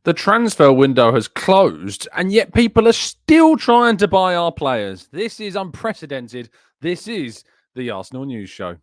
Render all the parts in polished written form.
The transfer window has closed, and yet people are still trying to buy our players. This is unprecedented. This is the Arsenal News Show.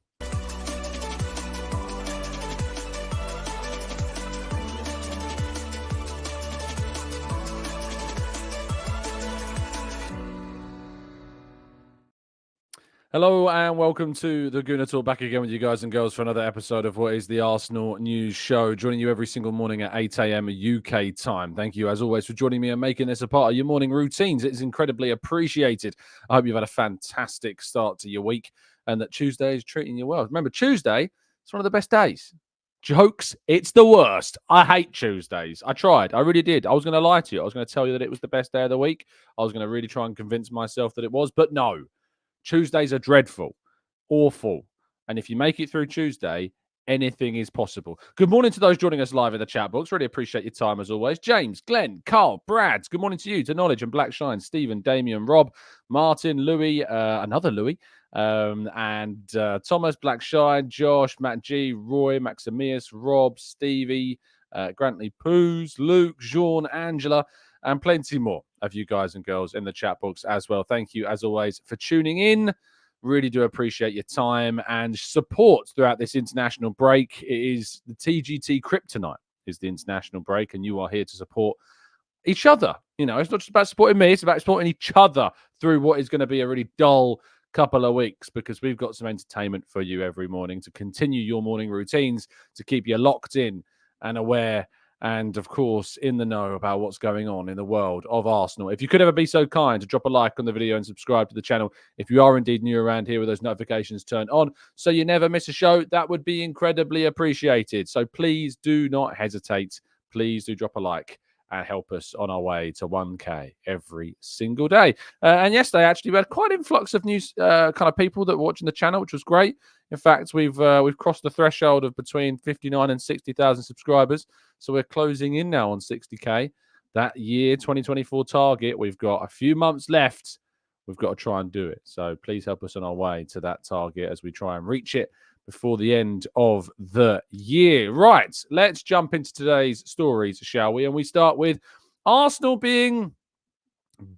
Hello and welcome to the Gooner Talk, back again with you guys and girls for another episode of what is the Arsenal News Show, joining you every single morning at 8 a.m. UK time. Thank you, as always, for joining me and making this a part of your morning routines. It is incredibly appreciated. I hope you've had a fantastic start to your week and that Tuesday is treating you well. Remember, Tuesday is one of the best days. Jokes, it's the worst. I hate Tuesdays. I tried. I really did. I was going to lie to you. I was going to tell you that it was the best day of the week. I was going to really try and convince myself that it was, but no. Tuesdays are dreadful, awful. And if you make it through Tuesday, anything is possible. Good morning to those joining us live in the chat box. Really appreciate your time as always. James, Glenn, Carl, Brad. Good morning to you, to Knowledge and Black Shine, Stephen, Damien, Rob, Martin, Louis, another Louis, and Thomas, Black Shine, Josh, Matt G, Roy, Maximius, Rob, Stevie, Grantley Poos, Luke, Jean, Angela, and plenty more of you guys and girls in the chat box as well. Thank you, as always, for tuning in. Really do appreciate your time and support throughout this international break. It is the TGT Kryptonite is the international break, and you are here to support each other. You know, it's not just about supporting me, it's about supporting each other through what is going to be a really dull couple of weeks, because we've got some entertainment for you every morning to continue your morning routines, to keep you locked in and aware and, of course, in the know about what's going on in the world of Arsenal. If you could ever be so kind to drop a like on the video and subscribe to the channel, if you are indeed new around here with those notifications turned on, so you never miss a show, that would be incredibly appreciated. So please do not hesitate. Please do drop a like and help us on our way to 1K every single day. And yesterday, actually, we had quite an influx of new kind of people that were watching the channel, which was great. In fact, we've crossed the threshold of between 59 and 60,000 subscribers. So we're closing in now on 60K. That year 2024 target, we've got a few months left. We've got to try and do it. So please help us on our way to that target as we try and reach it before the end of the year. Right, let's jump into today's stories, shall we? And we start with Arsenal being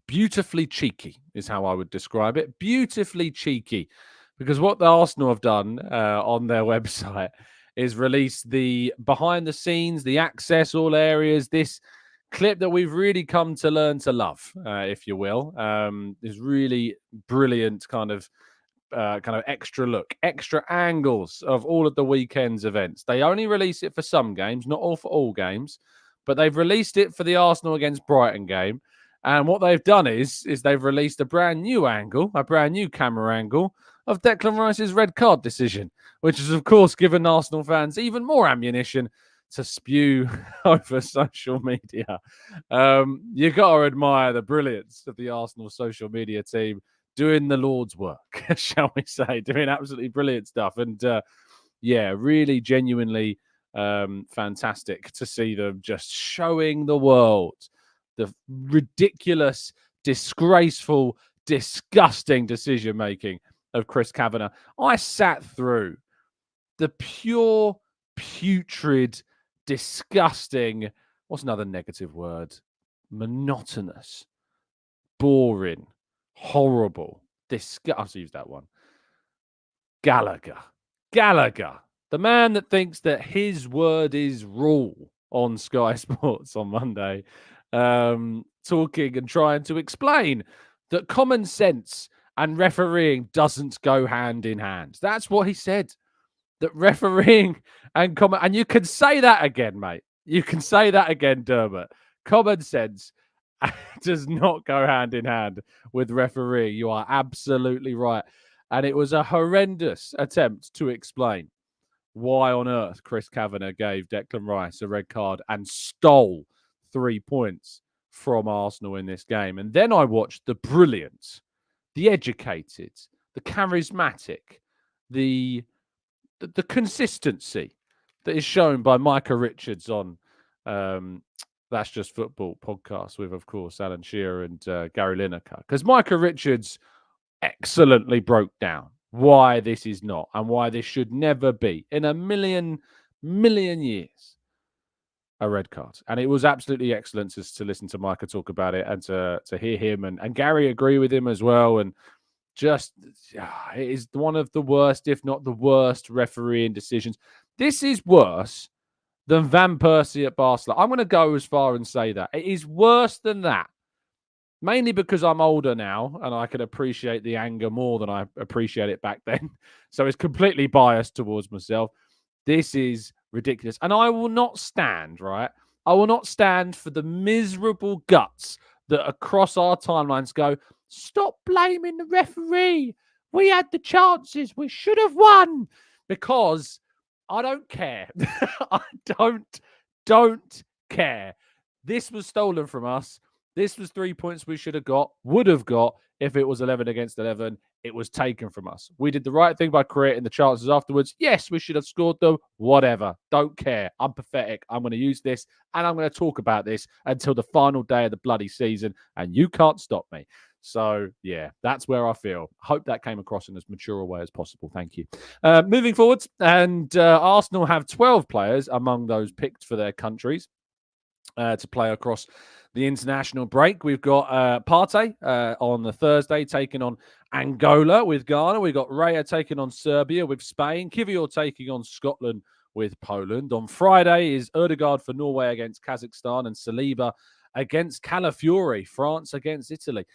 beautifully cheeky, is how I would describe it. Beautifully cheeky. Because what the Arsenal have done on their website is release the behind the scenes, the access all areas, this clip that we've really come to learn to love, if you will. Is really brilliant kind of extra look, extra angles of all of the weekend's events. They only release it for some games, not all for all games, but they've released it for the Arsenal against Brighton game. And what they've done is they've released a brand new angle, a brand new camera angle of Declan Rice's red card decision, which has, of course, given Arsenal fans even more ammunition to spew over social media. You got to admire the brilliance of the Arsenal social media team doing the Lord's work, shall we say, doing absolutely brilliant stuff. And yeah, really genuinely fantastic to see them just showing the world the ridiculous, disgraceful, disgusting decision-making of Chris Kavanagh. I sat through the pure, putrid, disgusting, what's another negative word? Monotonous, boring, horrible, I'll use that one. Gallagher, the man that thinks that his word is rule on Sky Sports on Monday, talking and trying to explain that common sense and refereeing doesn't go hand in hand. That's what he said. That refereeing and and you can say that again, mate. You can say that again, Dermot. Common sense does not go hand in hand with refereeing. You are absolutely right. And it was a horrendous attempt to explain why on earth Chris Kavanagh gave Declan Rice a red card and stole 3 points from Arsenal in this game. And then I watched the brilliant, the educated, the charismatic, the consistency that is shown by Micah Richards on That's Just Football podcast with, of course, Alan Shearer and Gary Lineker. Because Micah Richards excellently broke down why this is not and why this should never be in a million years a red card. And it was absolutely excellent to listen to Micah talk about it and to hear him and Gary agree with him as well. And just, it is one of the worst, if not the worst, refereeing decisions. This is worse than Van Persie at Barcelona. I'm going to go as far and say that. It is worse than that. Mainly because I'm older now and I can appreciate the anger more than I appreciate it back then. So it's completely biased towards myself. This is ridiculous. And I will not stand, right? I will not stand for the miserable guts that across our timelines go, stop blaming the referee. We had the chances. We should have won. Because I don't care. I don't care. This was stolen from us. This was 3 points we should have got, would have got, if it was 11 against 11. It was taken from us. We did the right thing by creating the chances afterwards. Yes, we should have scored them. Whatever. Don't care. I'm pathetic. I'm going to use this, and I'm going to talk about this until the final day of the bloody season, and you can't stop me. So, yeah, that's where I feel. Hope that came across in as mature a way as possible. Thank you. Moving forwards, and Arsenal have 12 players among those picked for their countries to play across the international break. We've got Partey on the Thursday taking on Angola with Ghana. We've got Raya taking on Serbia with Spain. Kivior taking on Scotland with Poland. On Friday is Ødegaard for Norway against Kazakhstan and Saliba against Calafiori, France against Italy.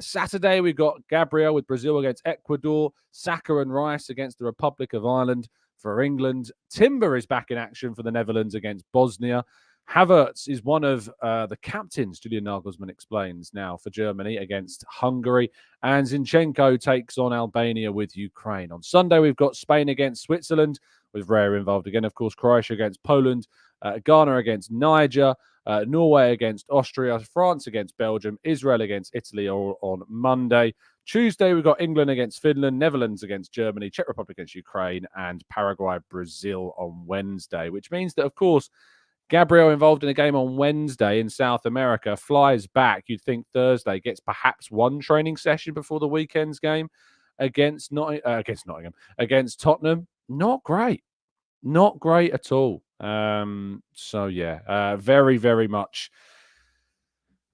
Saturday, we've got Gabriel with Brazil against Ecuador. Saka and Rice against the Republic of Ireland for England. Timber is back in action for the Netherlands against Bosnia. Havertz is one of the captains, Julian Nagelsmann explains now, for Germany against Hungary. And Zinchenko takes on Albania with Ukraine. On Sunday, we've got Spain against Switzerland, with Raya involved again. Of course, Croatia against Poland, Ghana against Niger, Norway against Austria, France against Belgium, Israel against Italy all on Monday. Tuesday, we've got England against Finland, Netherlands against Germany, Czech Republic against Ukraine, and Paraguay, Brazil on Wednesday, which means that, of course, Gabriel involved in a game on Wednesday in South America, flies back. You'd think Thursday, gets perhaps one training session before the weekend's game against Nottingham, against Tottenham. Not great. Not great at all. So, yeah, very, very much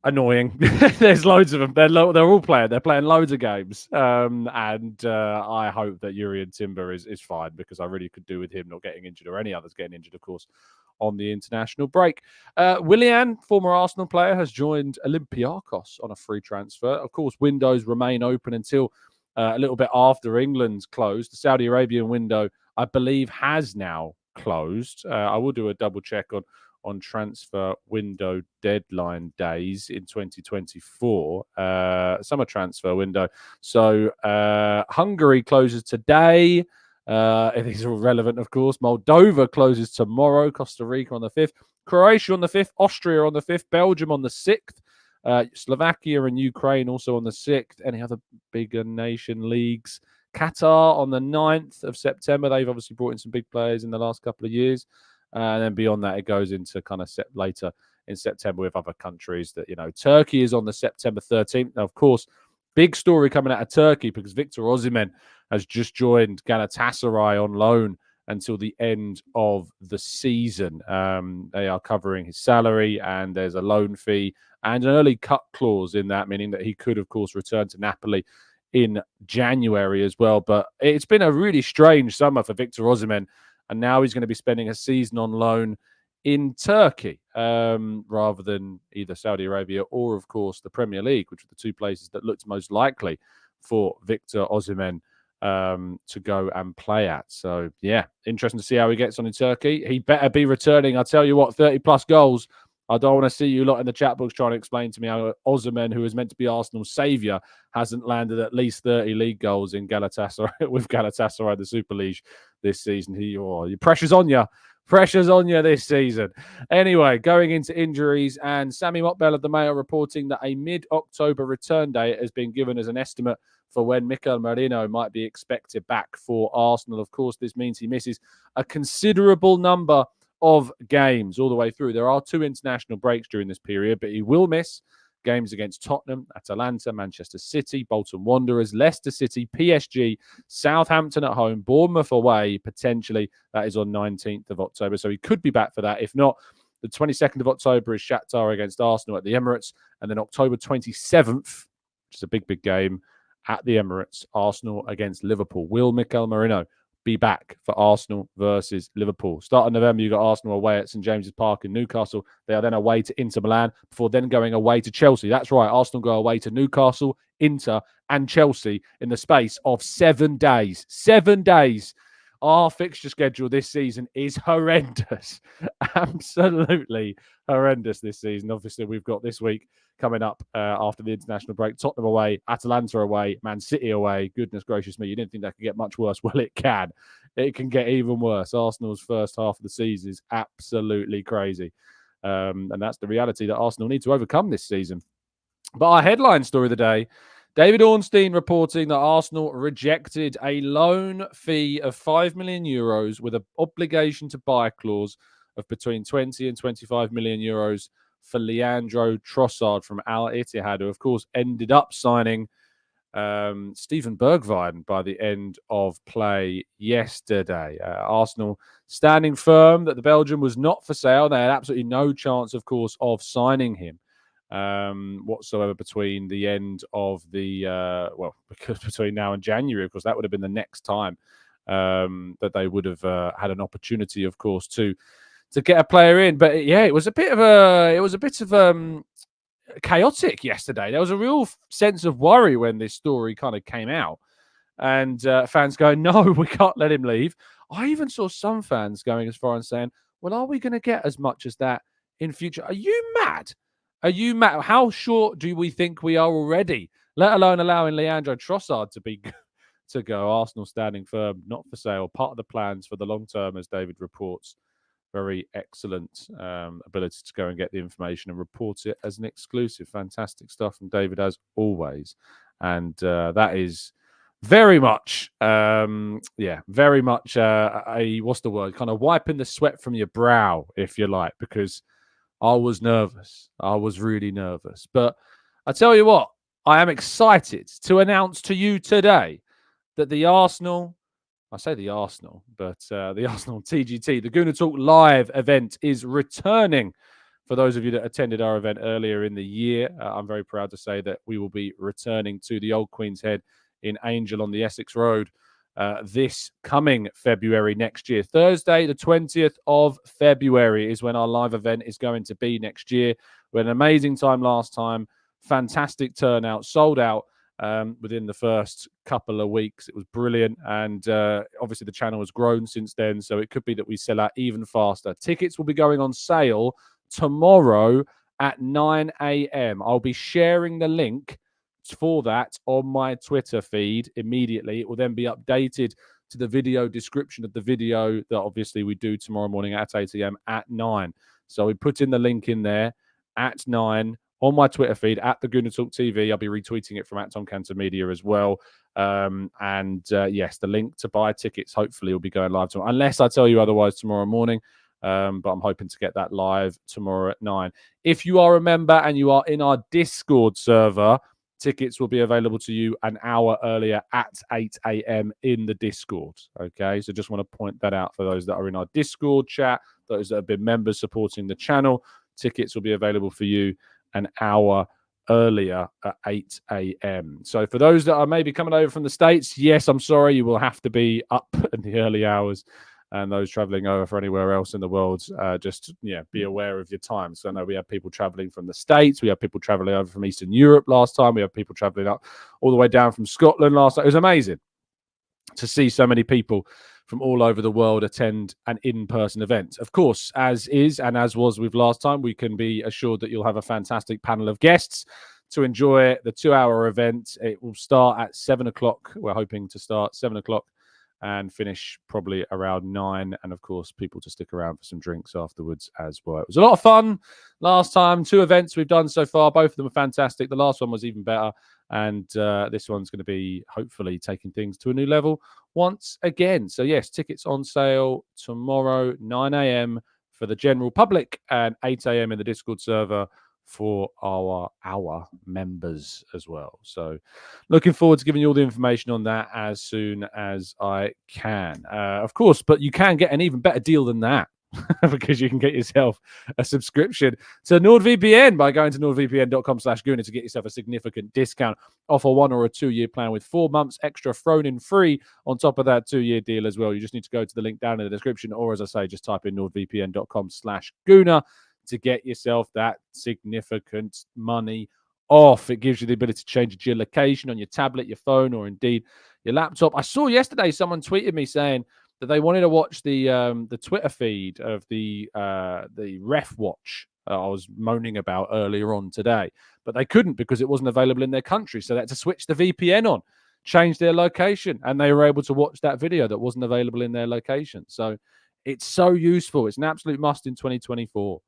annoying. There's loads of them. They're all playing. They're playing loads of games. And I hope that Jurrien Timber is fine, because I really could do with him not getting injured, or any others getting injured, of course, on the international break. Willian, former Arsenal player, has joined Olympiacos on a free transfer. Of course, windows remain open until a little bit after England's closed. The Saudi Arabian window, I believe, has now closed. I will do a double check on transfer window deadline days in 2024, summer transfer window. So Hungary closes today. These are all relevant, of course. Moldova closes tomorrow. Costa Rica on the 5th. Croatia on the 5th. Austria on the 5th. Belgium on the 6th. Slovakia and Ukraine also on the 6th. Any other bigger nation leagues? Qatar on the 9th of September. They've obviously brought in some big players in the last couple of years. And then beyond that, it goes into kind of later in September with other countries. That, Turkey is on the September 13th. Now, of course, big story coming out of Turkey, because Victor Osimhen has just joined Galatasaray on loan until the end of the season. They are covering his salary, and there's a loan fee and an early cut clause in that, meaning that he could, of course, return to Napoli in January as well. But it's been a really strange summer for Victor Osimhen, and now he's going to be spending a season on loan in Turkey, rather than either Saudi Arabia or, of course, the Premier League, which are the two places that looked most likely for Victor Osimhen to go and play at. So, yeah, interesting to see how he gets on in Turkey. He better be returning, I tell you what, 30-plus goals. I don't want to see you lot in the chat books trying to explain to me how Osimhen, who is meant to be Arsenal's saviour, hasn't landed at least 30 league goals in Galatasaray with Galatasaray, the Super League, this season. Your pressure's on you. Pressure's on you this season. Anyway, going into injuries, and Sammy Motbell of the Mail reporting that a mid-October return date has been given as an estimate for when Mikel Merino might be expected back for Arsenal. Of course, this means he misses a considerable number of games all the way through. There are 2 international breaks during this period, but he will miss games against Tottenham, Atalanta, Manchester City, Bolton Wanderers, Leicester City, PSG, Southampton at home, Bournemouth away, potentially. That is on 19th of October. So he could be back for that. If not, The 22nd of October is Shakhtar against Arsenal at the Emirates. And then October 27th, which is a big, big game, at the Emirates, Arsenal against Liverpool. Will Mikel Merino be back for Arsenal versus Liverpool? Start of November, you got Arsenal away at St James's Park in Newcastle. They are then away to Inter Milan before then going away to Chelsea. That's right, Arsenal go away to Newcastle, Inter, and Chelsea in the space of 7 days. 7 days. Our fixture schedule this season is horrendous. Absolutely horrendous this season. Obviously, we've got this week coming up after the international break. Tottenham away, Atalanta away, Man City away. Goodness gracious me, you didn't think that could get much worse. Well, it can. It can get even worse. Arsenal's first half of the season is absolutely crazy. And that's the reality that Arsenal need to overcome this season. But our headline story of the day, David Ornstein reporting that Arsenal rejected a loan fee of €5 million with an obligation to buy clause of between 20 and 25 million euros for Leandro Trossard from Al Ittihad, who, of course, ended up signing Steven Bergwijn by the end of play yesterday. Arsenal standing firm that the Belgian was not for sale. They had absolutely no chance, of course, of signing him whatsoever between the end of the because between now and January, of course, that would have been the next time that they would have had an opportunity, of course, to get a player in. But yeah, it was a bit of chaotic yesterday. There was a real sense of worry when this story kind of came out, and fans going, "No, we can't let him leave." I even saw some fans going as far as saying, "Well, are we going to get as much as that in future?" Are you mad? Are you mad? How short do we think we are already? Let alone allowing Leandro Trossard to go. Arsenal standing firm, not for sale. Part of the plans for the long term, as David reports. Very excellent ability to go and get the information and report it as an exclusive. Fantastic stuff from David, as always. And that is very much, very much what's the word? Kind of wiping the sweat from your brow, if you like, because I was nervous. I was really nervous. But I tell you what, I am excited to announce to you today that the Arsenal TGT, the Gooner Talk Live event, is returning. For those of you that attended our event earlier in the year, I'm very proud to say that we will be returning to the Old Queen's Head in Angel on the Essex Road this coming February next year. Thursday, the 20th of February is when our live event is going to be next year. We had an amazing time last time. Fantastic turnout, sold out within the first couple of weeks. It was brilliant. And obviously the channel has grown since then, so it could be that we sell out even faster. Tickets will be going on sale tomorrow at 9 a.m. I'll be sharing the link for that on my Twitter feed immediately. It will then be updated to the video description of the video that obviously we do tomorrow morning at 8 a.m. at 9. So we put in the link in there at 9 on my Twitter feed at the Gooner Talk TV. I'll be retweeting it from at Tom Cantor Media as well. Yes, the link to buy tickets hopefully will be going live tomorrow, unless I tell you otherwise tomorrow morning. But I'm hoping to get that live tomorrow at 9. If you are a member and you are in our Discord server, tickets will be available to you an hour earlier at 8 a.m. in the Discord. Okay, so just want to point that out for those that are in our Discord chat, those that have been members supporting the channel. Tickets will be available for you an hour earlier at 8 a.m. So for those that are maybe coming over from the States, yes, I'm sorry, you will have to be up in the early hours. And those traveling over for anywhere else in the world, just be aware of your time. So I know we have people traveling from the States. We have people traveling over from Eastern Europe last time. We have people traveling up all the way down from Scotland last time. It was amazing to see so many people from all over the world attend an in-person event. Of course, as is and as was with last time, we can be assured that you'll have a fantastic panel of guests to enjoy the 2-hour event. It will start at 7 o'clock. We're hoping to start 7 o'clock and finish probably around 9. And of course, people to stick around for some drinks afterwards as well. It was a lot of fun last time. 2 events we've done so far. Both of them are fantastic. The last one was even better. And this one's going to be hopefully taking things to a new level once again. So yes, tickets on sale tomorrow, 9 a.m. for the general public and 8 a.m. in the Discord server for our members as well. So looking forward to giving you all the information on that as soon as I can. Of course, but you can get an even better deal than that. because you can get yourself a subscription to NordVPN by going to nordvpn.com/Gooner to get yourself a significant discount off a 1 or a 2 year plan with 4 months extra thrown in free on top of that 2-year deal as well. You just need to go to the link down in the description, or as I say, just type in nordvpn.com/Gooner to get yourself that significant money off. It gives you the ability to change your geolocation on your tablet, your phone, or indeed your laptop. I saw yesterday someone tweeted me saying that they wanted to watch the Twitter feed of the Ref Watch I was moaning about earlier on today, but they couldn't because it wasn't available in their country. So they had to switch the VPN on, change their location, and they were able to watch that video that wasn't available in their location. So it's so useful. It's an absolute must in 2024.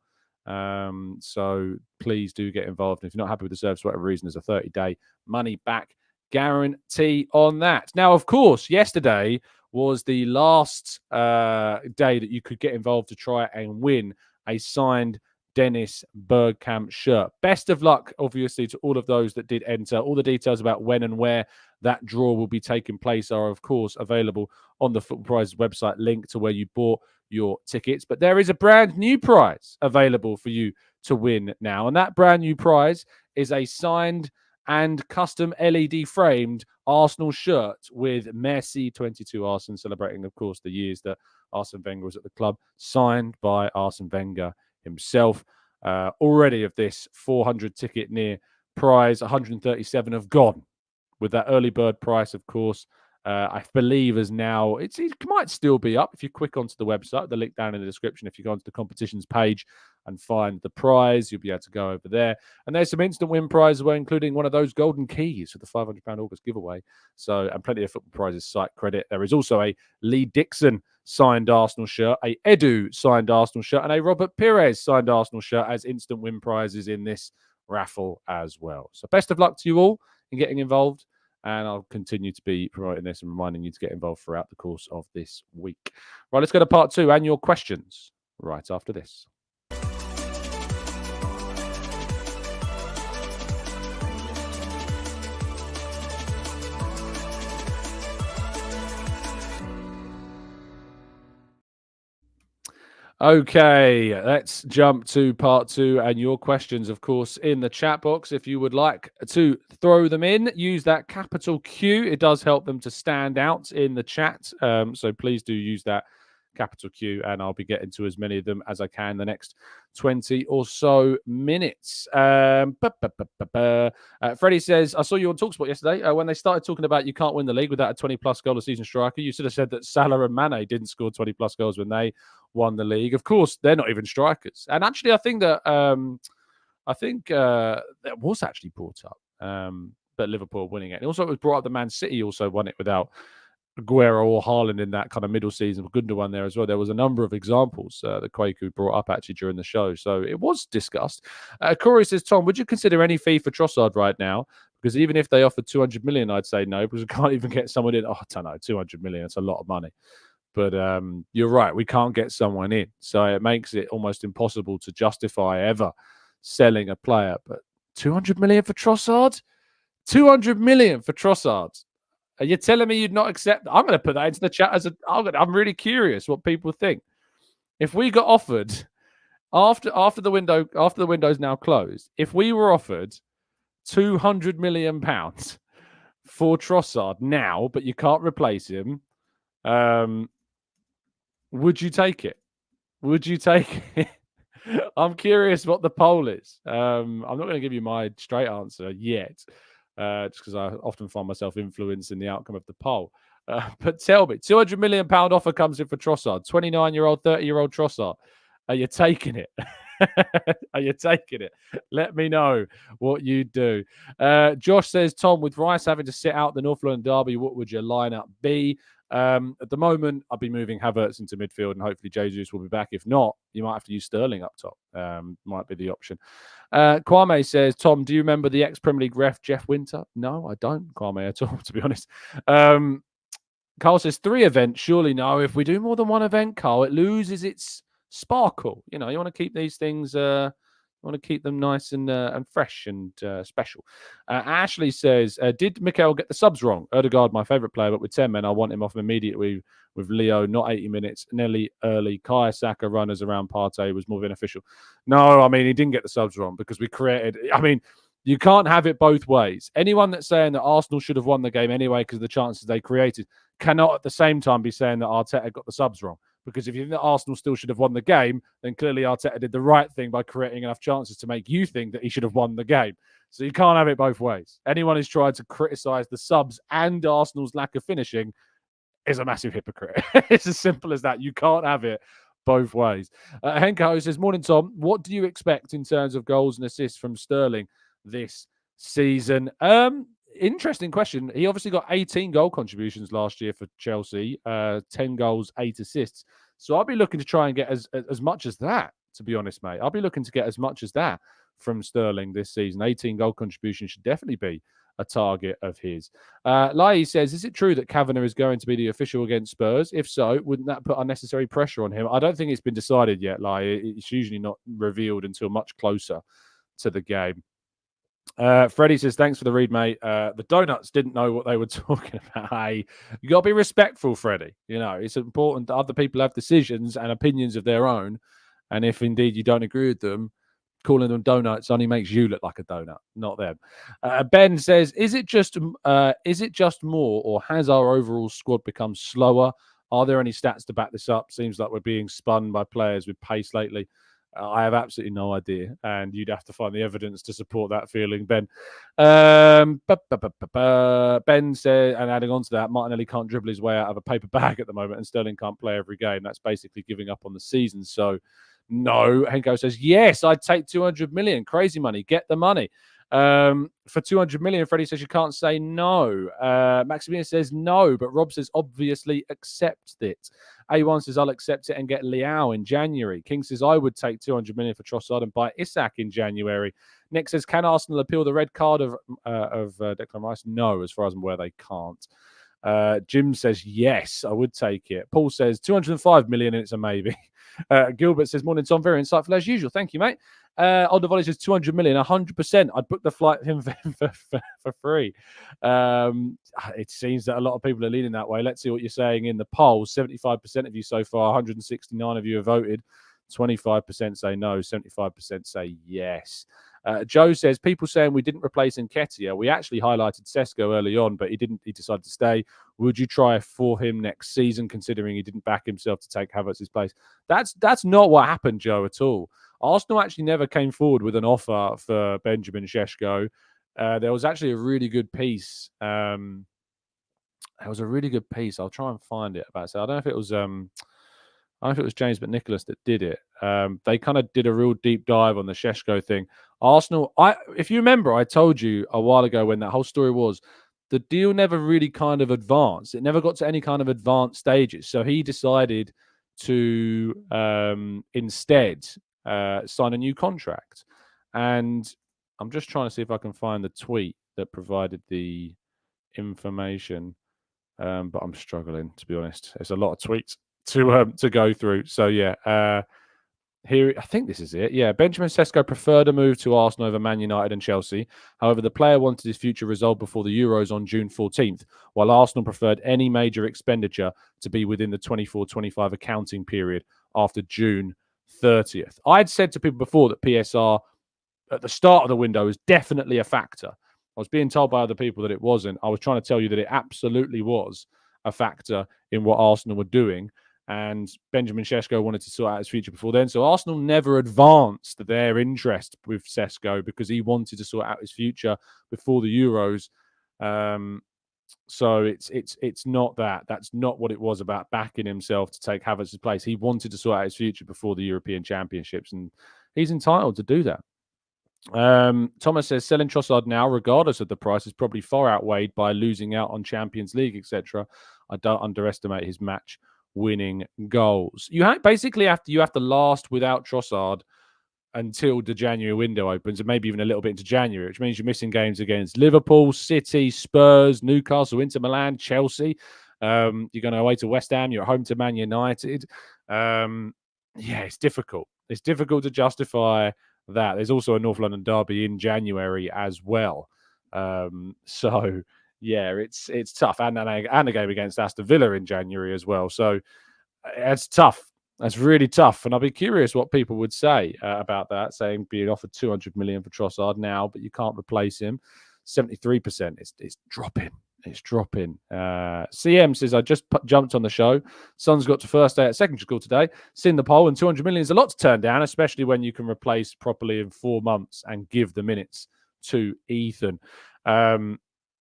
So please do get involved. If you're not happy with the service for whatever reason, there's a 30-day money back guarantee on that. Now, of course, yesterday was the last day that you could get involved to try and win a signed Dennis Bergkamp shirt. Best of luck, obviously, to all of those that did enter. All the details about when and where that draw will be taking place are, of course, available on the Football Prizes website, link to where you bought your tickets. But there is a brand new prize available for you to win now. And that brand new prize is a signed and custom LED framed Arsenal shirt with Merci 22 Arsene, celebrating, of course, the years that Arsene Wenger was at the club, signed by Arsene Wenger himself. Already of this 400 ticket near prize, 137 have gone with that early bird price, of course. I believe is now, it might still be up if you click onto the website, the link down in the description. If you go onto the competitions page and find the prize, you'll be able to go over there. And there's some instant win prizes, including one of those golden keys for the £500 August giveaway. So, and plenty of Football Prizes site credit. There is also a Lee Dixon signed Arsenal shirt, a Edu signed Arsenal shirt, and a Robert Pires signed Arsenal shirt as instant win prizes in this raffle as well. So best of luck to you all in getting involved. And I'll continue to be promoting this and reminding you to get involved throughout the course of this week. Right, let's go to part 2 and your questions right after this. Okay, let's jump to part 2 and your questions, of course, in the chat box. If you would like to throw them in, use that capital Q. It does help them to stand out in the chat. So please do use that capital Q, and I'll be getting to as many of them as I can the next 20 or so minutes. Freddie says, I saw you on TalkSport yesterday when they started talking about you can't win the league without a 20-plus goal a season striker. You should have said that Salah and Mane didn't score 20-plus goals when they won the league. Of course, they're not even strikers. And actually, I think that that was actually brought up, but Liverpool winning it. And also, it was brought up that Man City also won it without Aguero or Haaland in that kind of middle season. Gooner won there as well. There was a number of examples that Kwaku brought up actually during the show. So it was discussed. Corey says, Tom, would you consider any fee for Trossard right now? Because even if they offered 200 million, I'd say no, because we can't even get someone in. Oh, I don't know, 200 million. That's a lot of money. But you're right, we can't get someone in. So it makes it almost impossible to justify ever selling a player. But 200 million for Trossard? 200 million for Trossard? Are you telling me you'd not accept? I'm going to put that into the chat as I'm really curious what people think. If we got offered after the window's now closed, if we were offered £200 million for Trossard now, but you can't replace him, would you take it? Would you take it? I'm curious what the poll is. I'm not going to give you my straight answer yet, just because I often find myself influencing the outcome of the poll. But tell me, £200 million offer comes in for Trossard, 29-year-old, 30-year-old Trossard. Are you taking it? Are you taking it? Let me know what you do. Josh says, Tom, with Rice having to sit out the North London derby, what would your lineup be? At the moment, I'll be moving Havertz into midfield, and hopefully Jesus will be back. If not, you might have to use Sterling up top. Might be the option. Kwame says, Tom, do you remember the ex-Premier League ref, Jeff Winter? No, I don't, Kwame, at all, to be honest. Carl says, 3 events. Surely no. If we do more than 1 event, Carl, it loses its sparkle. You know, you want to keep these things, I want to keep them nice and fresh and special. Ashley says, did Mikel get the subs wrong? Odegaard, my favourite player, but with 10 men, I want him off immediately with Leo, not 80 minutes. Nelly early. Kaya Saka runners around Partey was more beneficial. No, I mean, he didn't get the subs wrong because we created... I mean, you can't have it both ways. Anyone that's saying that Arsenal should have won the game anyway because of the chances they created cannot at the same time be saying that Arteta got the subs wrong. Because if you think that Arsenal still should have won the game, then clearly Arteta did the right thing by creating enough chances to make you think that he should have won the game. So you can't have it both ways. Anyone who's tried to criticise the subs and Arsenal's lack of finishing is a massive hypocrite. It's as simple as that. You can't have it both ways. Henko says, morning, Tom. What do you expect in terms of goals and assists from Sterling this season? Interesting question. He obviously got 18 goal contributions last year for Chelsea, 10 goals, 8 assists. So I'll be looking to try and get as much as that, to be honest, mate. I'll be looking to get as much as that from Sterling this season. 18 goal contributions should definitely be a target of his. Lai says, is it true that Kavanagh is going to be the official against Spurs? If so, wouldn't that put unnecessary pressure on him? I don't think it's been decided yet, Lai. It's usually not revealed until much closer to the game. Freddie says, thanks for the read, mate. The Donuts didn't know what they were talking about. Hey, you got to be respectful, Freddie. You know, it's important that other people have decisions and opinions of their own. And if indeed you don't agree with them, calling them donuts only makes you look like a donut, not them. Ben says, is it just more, or has our overall squad become slower? Are there any stats to back this up? Seems like we're being spun by players with pace lately. I have absolutely no idea, and you'd have to find the evidence to support that feeling, Ben. Ben said, and adding on to that, Martinelli can't dribble his way out of a paper bag at the moment, and Sterling can't play every game. That's basically giving up on the season. So, no. Henko says, yes, I'd take 200 million. Crazy money. Get the money. For 200 million, Freddie says you can't say no. Maximilian says no, but Rob says obviously accept it. A1 says I'll accept it and get Leao in January. King says I would take 200 million for Trossard and buy Isak in January. Nick says, can Arsenal appeal the red card of Declan Rice? No, as far as I'm aware, they can't. Jim says yes, I would take it. Paul says 205 million and it's a maybe. Gilbert says, morning, Tom. Very insightful as usual. Thank you, mate. Oldavoli says 200 million, 100%. I'd book the flight him for free. It seems that a lot of people are leaning that way. Let's see what you're saying in the poll. 75% of you so far, 169 of you have voted. 25% say no, 75% say yes. Joe says, people saying we didn't replace Nketiah. We actually highlighted Sesko early on, but he didn't. He decided to stay. Would you try for him next season, considering he didn't back himself to take Havertz's place? That's not what happened, Joe, at all. Arsenal actually never came forward with an offer for Benjamin Sesko. There was actually a really good piece. There was a really good piece. I'll try and find it about it. I don't know if it was James McNicholas that did it. They kind of did a real deep dive on the Šeško thing. Arsenal, if you remember, I told you a while ago when that whole story was, the deal never really kind of advanced. It never got to any kind of advanced stages. So he decided to instead sign a new contract. And I'm just trying to see if I can find the tweet that provided the information. But I'm struggling, to be honest. There's a lot of tweets to go through. So yeah, here I think this is it. Yeah, Benjamin Sesko preferred a move to Arsenal over Man United and Chelsea. However, the player wanted his future resolved before the Euros on June 14th, while Arsenal preferred any major expenditure to be within the 24-25 accounting period after June 30th. I'd said to people before that PSR at the start of the window is definitely a factor. I was being told by other people that it wasn't. I was trying to tell you that it absolutely was a factor in what Arsenal were doing. And Benjamin Sesko wanted to sort out his future before then. So Arsenal never advanced their interest with Sesko because he wanted to sort out his future before the Euros. So it's not that. That's not what it was about backing himself to take Havertz's place. He wanted to sort out his future before the European Championships, and he's entitled to do that. Thomas says selling Trossard now, regardless of the price, is probably far outweighed by losing out on Champions League, etc. I don't underestimate his match-winning goals. You basically have to last without Trossard until the January window opens, and maybe even a little bit into January, which means you're missing games against Liverpool, City, Spurs, Newcastle, Inter Milan, Chelsea. You're going away to West Ham. You're at home to Man United. Yeah, it's difficult. It's difficult to justify that. There's also a North London derby in January as well. So yeah, it's tough, and a game against Aston Villa in January as well. So it's tough. That's really tough, and I'll be curious what people would say about that, saying being offered 200 million for Trossard now, but you can't replace him. 73%. It's dropping. It's dropping. CM says, I just jumped on the show. Son's got to first day at secondary school today. Seen the poll, and 200 million is a lot to turn down, especially when you can replace properly in 4 months and give the minutes to Ethan.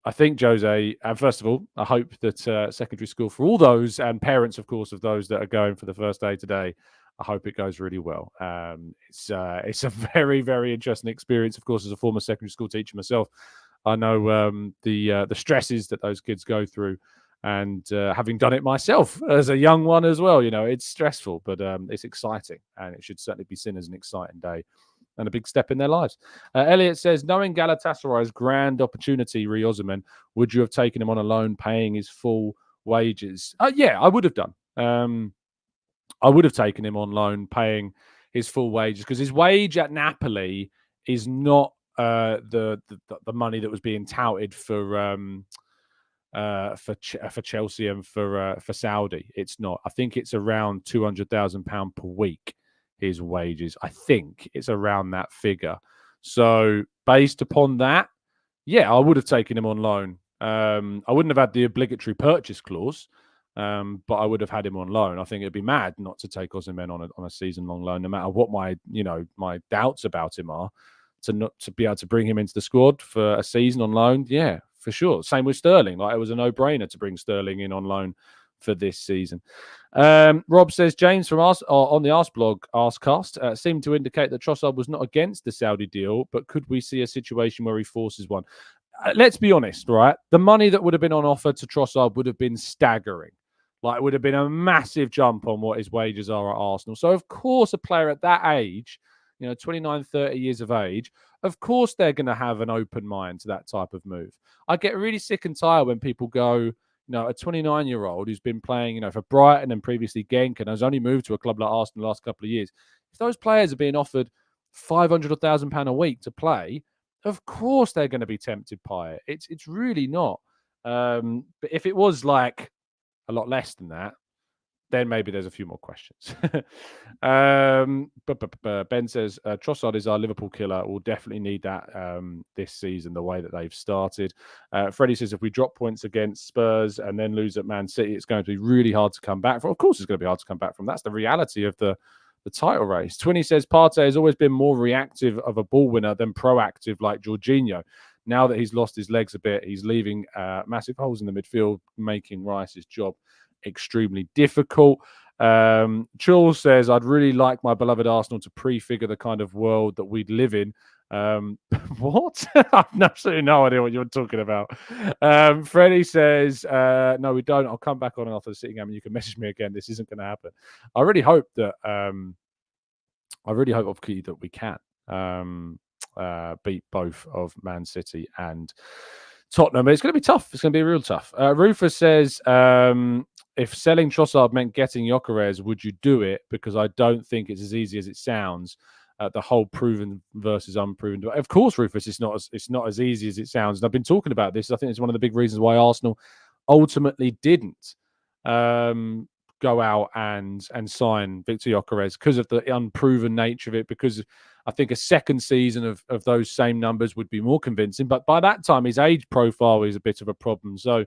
I think, Jose, and first of all, I hope that secondary school, for all those and parents, of course, of those that are going for the first day today, I hope it goes really well. It's a very, very interesting experience, of course, as a former secondary school teacher myself. I know the stresses that those kids go through, and having done it myself as a young one as well, it's stressful, but it's exciting, and it should certainly be seen as an exciting day and a big step in their lives. Elliot says, knowing Galatasaray's grand opportunity, Osimhen, would you have taken him on a loan, paying his full wages? Yeah, I would have done. I would have taken him on loan, paying his full wages, because his wage at Napoli is not the money that was being touted for Chelsea and for Saudi. It's not. I think it's around £200,000 per week. His wages, I think it's around that figure. So based upon that, yeah, I would have taken him on loan. I wouldn't have had the obligatory purchase clause, but I would have had him on loan. I think it'd be mad not to take Osimhen on a season-long loan, no matter what my doubts about him are. To be able to bring him into the squad for a season on loan, yeah, for sure. Same with Sterling. Like, it was a no-brainer to bring Sterling in on loan for this season. Rob says, James from us on the Arsblog Arscast seemed to indicate that Trossard was not against the Saudi deal, but could we see a situation where he forces one? Let's be honest, right? The money that would have been on offer to Trossard would have been staggering. Like, it would have been a massive jump on what his wages are at Arsenal. So, of course, a player at that age, 29, 30 years of age, of course they're going to have an open mind to that type of move. I get really sick and tired when people go, a 29-year-old who's been playing, for Brighton and previously Genk and has only moved to a club like Arsenal the last couple of years. If those players are being offered £500 or £1,000 a week to play, of course they're going to be tempted by it. It's really not. But if it was like a lot less than that, then maybe there's a few more questions. But Ben says, Trossard is our Liverpool killer. We'll definitely need that this season, the way that they've started. Freddie says, if we drop points against Spurs and then lose at Man City, it's going to be really hard to come back from. Of course, it's going to be hard to come back from. That's the reality of the title race. Twinny says, Partey has always been more reactive of a ball winner than proactive like Jorginho. Now that he's lost his legs a bit, he's leaving massive holes in the midfield, making Rice's job extremely difficult. Chul says, I'd really like my beloved Arsenal to prefigure the kind of world that we'd live in. What? I've absolutely no idea what you're talking about. Freddie says, no, we don't. I'll come back on after the sitting game and you can message me again. This isn't going to happen. I really hope that that we can beat both of Man City and Tottenham. But it's going to be tough. It's going to be real tough. Rufus says, if selling Trossard meant getting Gyökeres, would you do it? Because I don't think it's as easy as it sounds. The whole proven versus unproven. Of course, Rufus, it's not as easy as it sounds. And I've been talking about this. I think it's one of the big reasons why Arsenal ultimately didn't go out and sign Victor Gyökeres, because of the unproven nature of it. Because I think a second season of those same numbers would be more convincing. But by that time, his age profile is a bit of a problem. So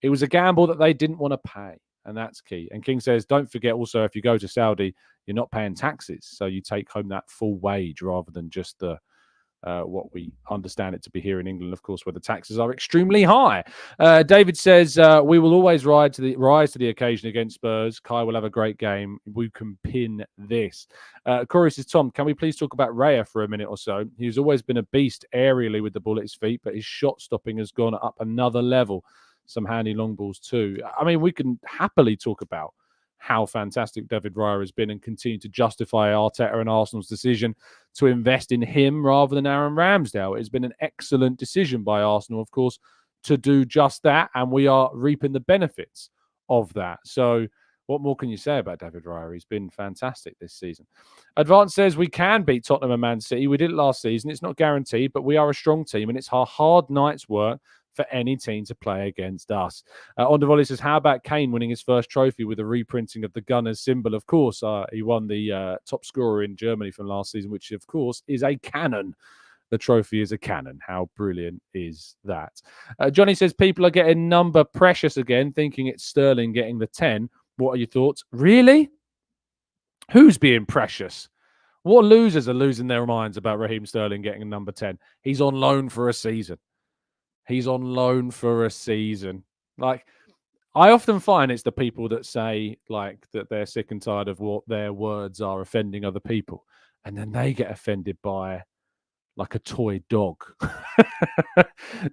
it was a gamble that they didn't want to pay. And that's key. And King says, don't forget also, if you go to Saudi, you're not paying taxes. So you take home that full wage rather than just the what we understand it to be here in England, of course, where the taxes are extremely high. David says, we will always rise to the occasion against Spurs. Kai will have a great game. We can pin this. Corey says, Tom, can we please talk about Raya for a minute or so? He's always been a beast aerially with the ball at his feet, but his shot stopping has gone up another level. Some handy long balls too. I mean, we can happily talk about how fantastic David Raya has been and continue to justify Arteta and Arsenal's decision to invest in him rather than Aaron Ramsdale. It's been an excellent decision by Arsenal, of course, to do just that, and we are reaping the benefits of that. So What more can you say about David Raya? He's been fantastic this season. Advance says we can beat Tottenham and Man City. We did it last season. It's not guaranteed, but we are a strong team, and it's a hard night's work for any team to play against us. On the volley says, how about Kane winning his first trophy with a reprinting of the Gunners symbol? Of course, he won the top scorer in Germany from last season, which, of course, is a cannon. The trophy is a cannon. How brilliant is that? Johnny says, people are getting number precious again, thinking it's Sterling getting the 10. What are your thoughts? Really? Who's being precious? What losers are losing their minds about Raheem Sterling getting a number 10? He's on loan for a season. He's on loan for a season. Like, I often find it's the people that say, like, that they're sick and tired of what their words are offending other people. And then they get offended by, like, a toy dog.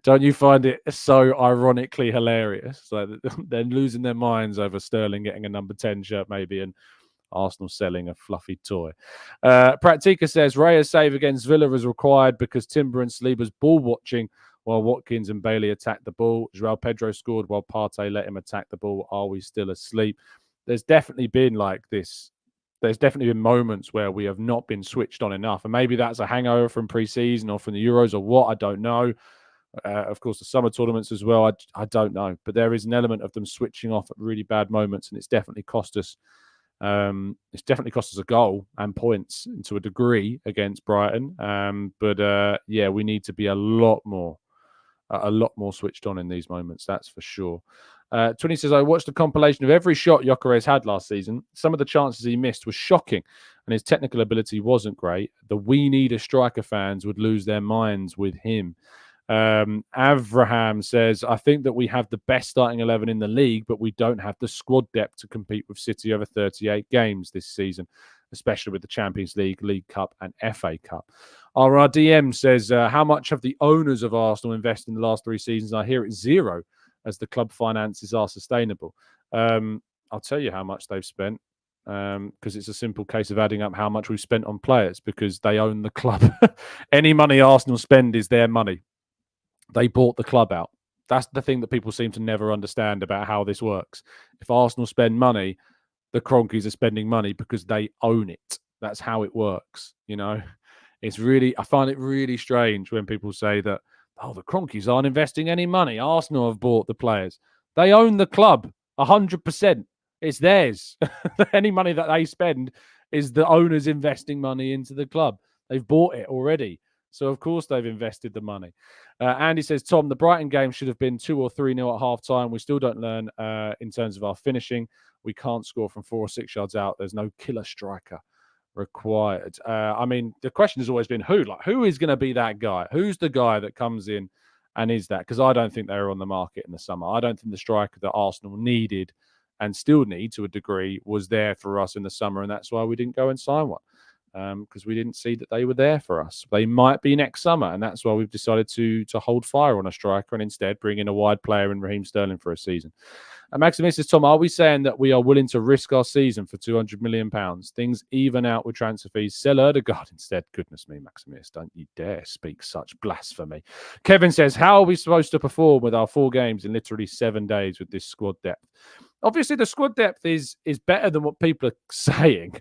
Don't you find it so ironically hilarious? Like, they're losing their minds over Sterling getting a number 10 shirt, maybe, and Arsenal selling a fluffy toy. Pratica says, Raya's save against Villa was required because Timber and Saliba's ball watching while Watkins and Bailey attacked the ball. Joao Pedro scored while Partey let him attack the ball. Are we still asleep? There's definitely been like this. There's definitely been moments where we have not been switched on enough. And maybe that's a hangover from pre-season or from the Euros or what, I don't know. Of course, the summer tournaments as well, I don't know. But there is an element of them switching off at really bad moments, and it's definitely cost us. It's definitely cost us a goal and points to a degree against Brighton. But we need to be a lot more switched on in these moments. That's for sure. 20 says, I watched a compilation of every shot Gyökeres had last season. Some of the chances he missed were shocking, and his technical ability wasn't great. The we need a striker fans would lose their minds with him. Avraham says, I think that we have the best starting 11 in the league, but we don't have the squad depth to compete with City over 38 games this season, especially with the Champions League, League Cup and FA Cup. RRDM says, how much have the owners of Arsenal invested in the last 3 seasons? I hear it's zero, as the club finances are sustainable. I'll tell you how much they've spent, because it's a simple case of adding up how much we've spent on players, because they own the club. Any money Arsenal spend is their money. They bought the club out. That's the thing that people seem to never understand about how this works. If Arsenal spend money, the Cronkies are spending money because they own it. That's how it works, you know. I find it really strange when people say that, oh, the Cronkies aren't investing any money. Arsenal have bought the players. They own the club 100%. It's theirs. Any money that they spend is the owners investing money into the club. They've bought it already. So, of course, they've invested the money. Andy says, Tom, the Brighton game should have been 2 or 3-0 at half-time. We still don't learn in terms of our finishing. We can't score from 4 or 6 yards out. There's no killer striker required. I mean, the question has always been who? Like, who is going to be that guy? Who's the guy that comes in and is that? Because I don't think they were on the market in the summer. I don't think the striker that Arsenal needed and still need to a degree was there for us in the summer, and that's why we didn't go and sign one. Because we didn't see that they were there for us. They might be next summer, and that's why we've decided to hold fire on a striker and instead bring in a wide player in Raheem Sterling for a season. And Maximus says, Tom, are we saying that we are willing to risk our season for £200 million? Things even out with transfer fees. Sell Erdegaard instead. Goodness me, Maximus, don't you dare speak such blasphemy. Kevin says, how are we supposed to perform with our 4 games in literally 7 days with this squad depth? Obviously, the squad depth is better than what people are saying.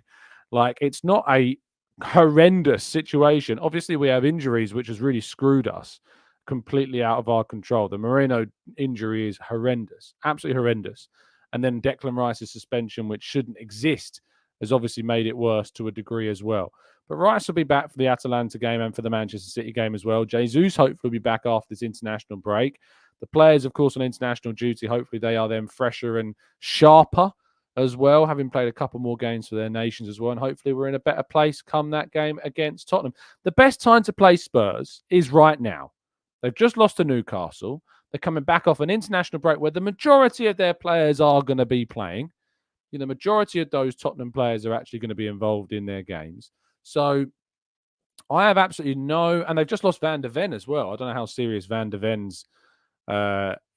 Like, it's not a horrendous situation. Obviously, we have injuries, which has really screwed us completely out of our control. The Merino injury is horrendous, absolutely horrendous. And then Declan Rice's suspension, which shouldn't exist, has obviously made it worse to a degree as well. But Rice will be back for the Atalanta game and for the Manchester City game as well. Jesus hopefully will be back after this international break. The players, of course, on international duty, hopefully they are then fresher and sharper as well, having played a couple more games for their nations as well. And hopefully we're in a better place come that game against Tottenham. The best time to play Spurs is right now. They've just lost to Newcastle. They're coming back off an international break where the majority of their players are going to be playing. You know, the majority of those Tottenham players are actually going to be involved in their games. So I have absolutely and they've just lost Van de Ven as well. I don't know how serious Van de Ven's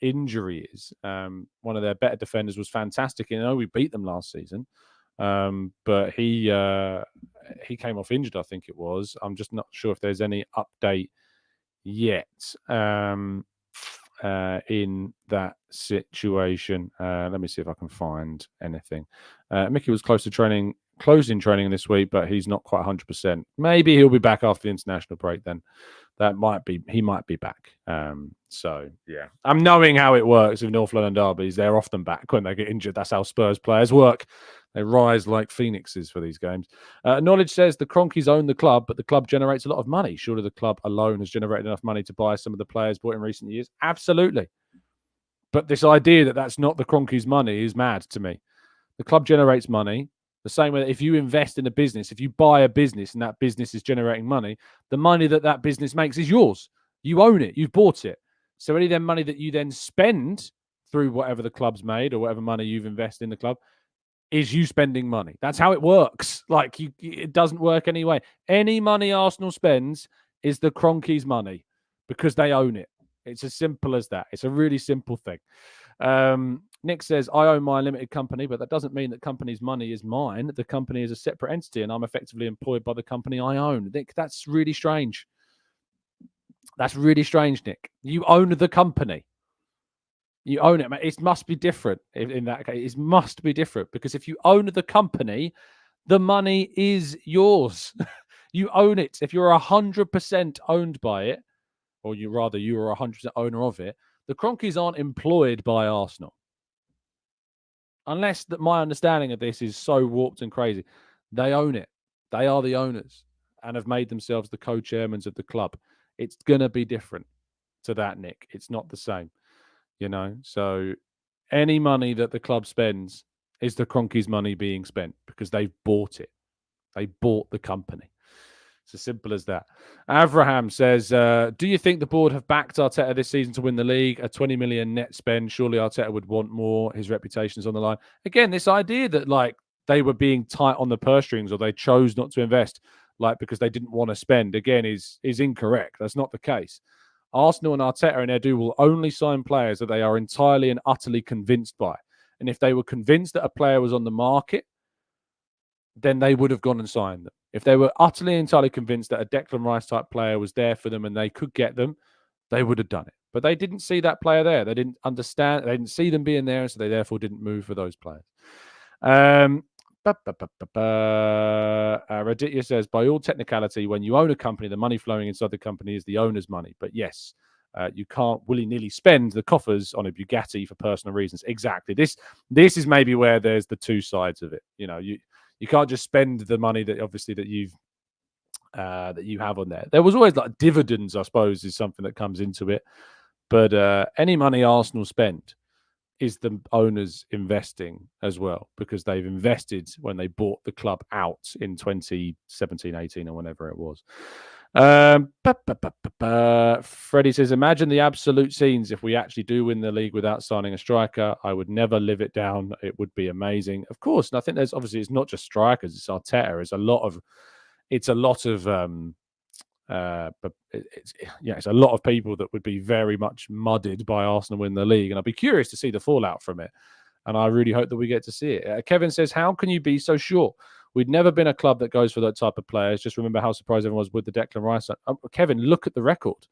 injury is. One of their better defenders was fantastic. You know, we beat them last season, but he came off injured, I think it was. I'm just not sure if there's any update yet. in that situation. Let me see if I can find anything. Mickey was close to closing training this week, but he's not quite 100%. Maybe he'll be back after the international break then. He might be back. So yeah, I'm knowing how it works with North London derbies. They're often back when they get injured. That's how Spurs players work. They rise like phoenixes for these games. Knowledge says the Cronkies own the club, but the club generates a lot of money. Surely the club alone has generated enough money to buy some of the players bought in recent years. Absolutely. But this idea that that's not the Cronkies' money is mad to me. The club generates money. The same way that if you invest in a business, if you buy a business and that business is generating money, the money that business makes is yours. You own it. You've bought it. So any of them money that you then spend through whatever the club's made or whatever money you've invested in the club is you spending money. That's how it works. It doesn't work anyway. Any money Arsenal spends is the Cronkies' money because they own it. It's as simple as that. It's a really simple thing. Nick says, I own my limited company, but that doesn't mean that company's money is mine. The company is a separate entity and I'm effectively employed by the company I own. Nick, that's really strange. That's really strange, Nick. You own the company. You own it. It must be different in that case. It must be different because if you own the company, the money is yours. You own it. If you're 100% owned by it, or you are 100% owner of it, the Cronkies aren't employed by Arsenal. Unless that my understanding of this is so warped and crazy. They own it. They are the owners and have made themselves the co-chairmans of the club. It's going to be different to that, Nick. It's not the same, So any money that the club spends is the Cronkies' money being spent because they've bought it. They bought the company. It's as simple as that. Avraham says, do you think the board have backed Arteta this season to win the league? A 20 million net spend. Surely Arteta would want more. His reputation is on the line. Again, this idea that they were being tight on the purse strings or they chose not to invest because they didn't want to spend, again, is incorrect. That's not the case. Arsenal and Arteta and Edu will only sign players that they are entirely and utterly convinced by. And if they were convinced that a player was on the market, then they would have gone and signed them. If they were utterly entirely convinced that a Declan Rice type player was there for them and they could get them, they would have done it. But they didn't see that player there. They didn't understand. They didn't see them being there, and so they therefore didn't move for those players. Raditya says, by all technicality, when you own a company, the money flowing inside the company is the owner's money. But yes, you can't willy-nilly spend the coffers on a Bugatti for personal reasons. Exactly. This is maybe where there's the two sides of it. You can't just spend the money that obviously that you have on there. There was always dividends, I suppose, is something that comes into it. But any money Arsenal spend is the owners investing as well because they've invested when they bought the club out in 2017, 18 or whenever it was. Freddie says, imagine the absolute scenes if we actually do win the league without signing a striker. I would never live it down. It would be amazing. Of course. And I think there's obviously, it's not just strikers, it's Arteta. It's a lot of it's a lot of people that would be very much mudded by Arsenal win the league. And I'd be curious to see the fallout from it. And I really hope that we get to see it. Kevin says, how can you be so sure? We'd never been a club that goes for that type of players. Just remember how surprised everyone was with the Declan Rice. Kevin, look at the record.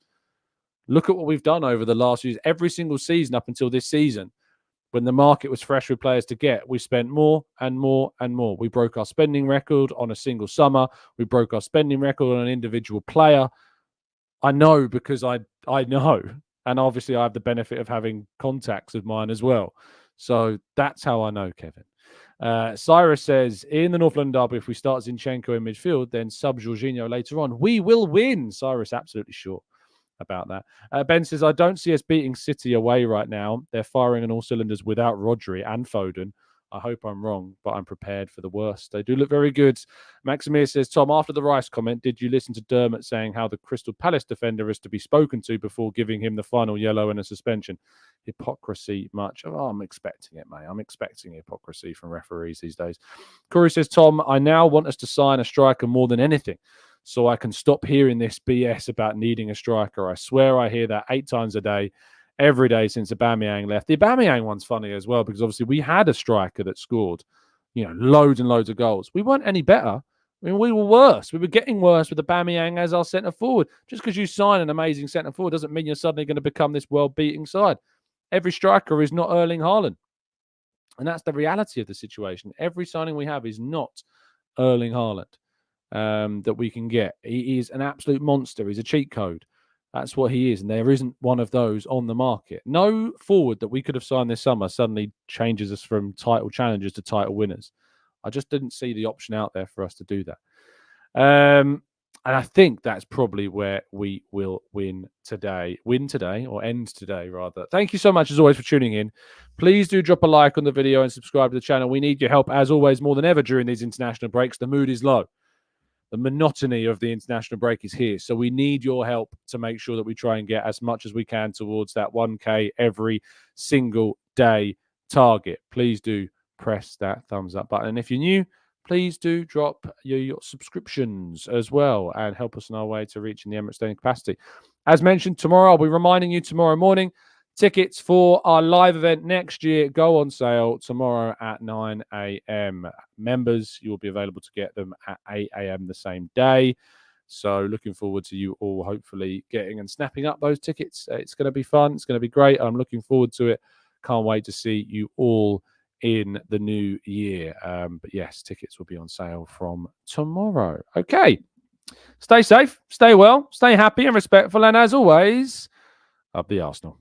Look at what we've done over the last years. Every single season up until this season, when the market was fresh with players to get, we spent more and more and more. We broke our spending record on a single summer. We broke our spending record on an individual player. I know because I know. And obviously I have the benefit of having contacts of mine as well. So that's how I know, Kevin. Cyrus says, in the North London derby, if we start Zinchenko in midfield, then sub Jorginho later on, we will win. Cyrus, absolutely sure about that. Ben says, I don't see us beating City away right now. They're firing on all cylinders without Rodri and Foden. I hope I'm wrong, but I'm prepared for the worst. They do look very good. Maximir says, Tom, after the Rice comment, did you listen to Dermot saying how the Crystal Palace defender is to be spoken to before giving him the final yellow and a suspension? Hypocrisy much. Oh, I'm expecting it, mate. I'm expecting hypocrisy from referees these days. Corey says, Tom, I now want us to sign a striker more than anything, so I can stop hearing this BS about needing a striker. I swear I hear that 8 times a day, every day since Aubameyang left. The Aubameyang one's funny as well because obviously we had a striker that scored, loads and loads of goals. We weren't any better. I mean, we were worse. We were getting worse with Aubameyang as our centre forward. Just because you sign an amazing centre forward doesn't mean you're suddenly going to become this world-beating side. Every striker is not Erling Haaland. And that's the reality of the situation. Every signing we have is not Erling Haaland that we can get. He is an absolute monster. He's a cheat code. That's what he is. And there isn't one of those on the market. No forward that we could have signed this summer suddenly changes us from title challengers to title winners. I just didn't see the option out there for us to do that. And I think that's probably where we will win today, or end today, rather. Thank you so much, as always, for tuning in. Please do drop a like on the video and subscribe to the channel. We need your help, as always, more than ever during these international breaks. The mood is low. The monotony of the international break is here. So we need your help to make sure that we try and get as much as we can towards that 1K every single day target. Please do press that thumbs up button. And if you're new, please do drop your subscriptions as well and help us on our way to reaching the Emirates Stadium capacity. As mentioned, tomorrow, I'll be reminding you tomorrow morning, tickets for our live event next year go on sale tomorrow at 9 a.m. Members, you will be available to get them at 8 a.m. the same day. So looking forward to you all hopefully getting and snapping up those tickets. It's going to be fun. It's going to be great. I'm looking forward to it. Can't wait to see you all in the new year. But yes, tickets will be on sale from tomorrow. Okay. Stay safe, stay well, stay happy and respectful. And as always, up the Arsenal.